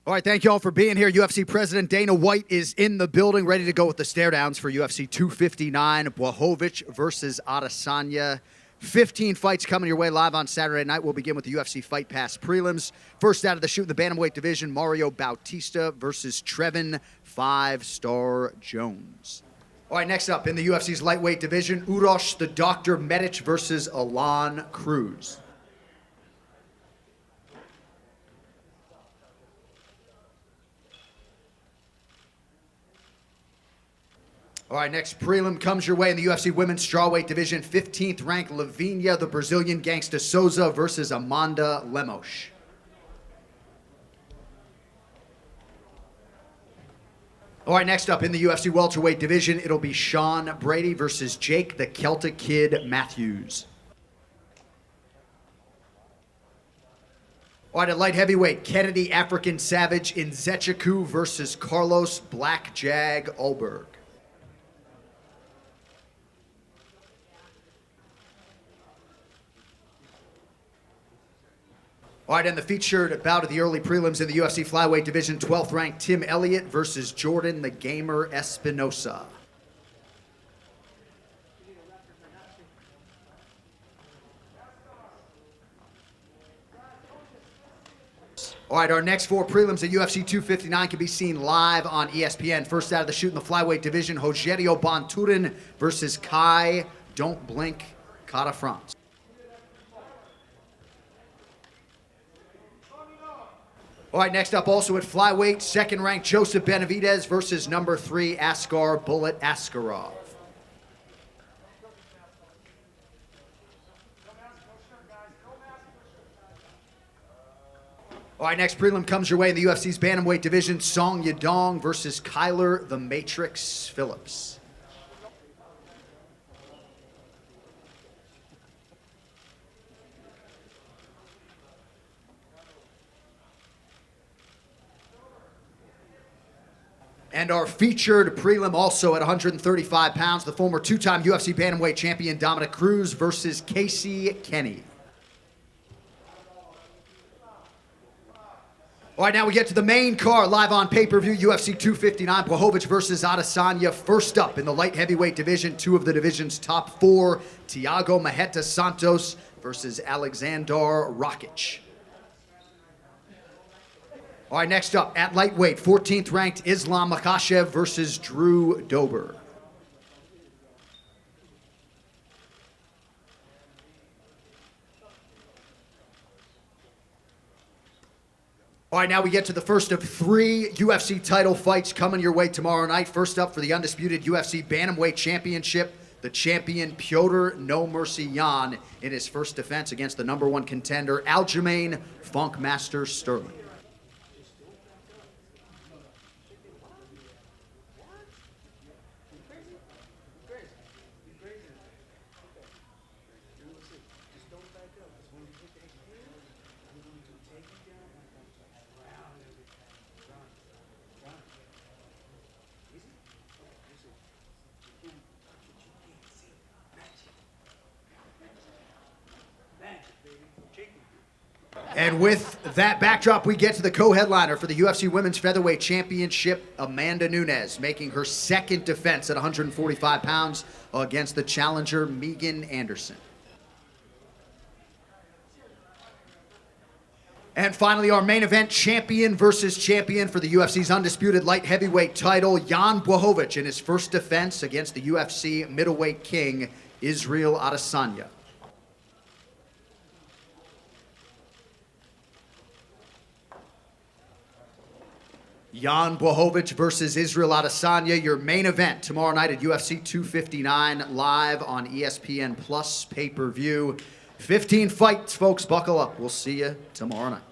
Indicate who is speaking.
Speaker 1: All right, thank you all for being here. UFC President Dana White is in the building, ready to go with the stare-downs for UFC 259. BLACHOWICZ versus ADESANYA. 15 fights coming your way live on Saturday night. We'll begin with the UFC Fight Pass prelims. First out of the chute in the bantamweight division, Mario Bautista versus TREVIN 5-Star Jones. All right, next up in the UFC's lightweight division, UROS the Dr. Medic versus ALON CRUZ. All right, next prelim comes your way in the UFC women's strawweight division. 15th ranked LIVINHA, the Brazilian gangsta SOUZA versus Amanda LEMOS. All right, next up in the UFC welterweight division, it'll be Sean Brady versus Jake the Celtic Kid Matthews. All right, at light heavyweight, Kennedy African Savage NZECHUKWU versus Carlos Black Jag ULBERG. All right, and the featured bout of the early prelims in the UFC flyweight division, 12th ranked Tim Elliott versus Jordan the Gamer ESPINOSA. All right, our next four prelims at UFC 259 can be seen live on ESPN. First out of the chute in the flyweight division, ROGERIO BONTORIN versus Kai Don't Blink Kara France. All right, next up also at flyweight, second-ranked Joseph BENAVIDEZ versus number 3 ASKAR Bullet ASKAROV. All right, next prelim comes your way in the UFC's bantamweight division, YADONG versus Kyler the Matrix Phillips. And our featured prelim also at 135 pounds, the former two-time UFC bantamweight champion DOMINICK CRUZ versus KENNEY. All right, now we get to the main card live on pay-per-view, UFC 259, BLACHOWICZ versus ADESANYA. First up in the light heavyweight division, two of the division's top four, THIAGO SANTOS versus ALEKSANDAR Rakic. All right, next up, at lightweight, 14th ranked Islam Makhachev versus Drew Dober. All right, now we get to the first of three UFC title fights coming your way tomorrow night. First up for the undisputed UFC Bantamweight Championship, the champion Piotr No Mercy Yan in his first defense against the #1 contender, Aljamain Funkmaster Sterling. And with that backdrop, we get to the co-headliner for the UFC Women's Featherweight Championship, Amanda Nunes, making her second defense at 145 pounds against the challenger, Megan Anderson. And finally, our main event, champion versus champion for the UFC's undisputed light heavyweight title, Jan Blachowicz in his first defense against the UFC middleweight king, Israel Adesanya. Jan Blachowicz versus Israel Adesanya, your main event tomorrow night at UFC 259, live on ESPN Plus pay-per-view. 15 fights, folks. Buckle up. We'll see you tomorrow night.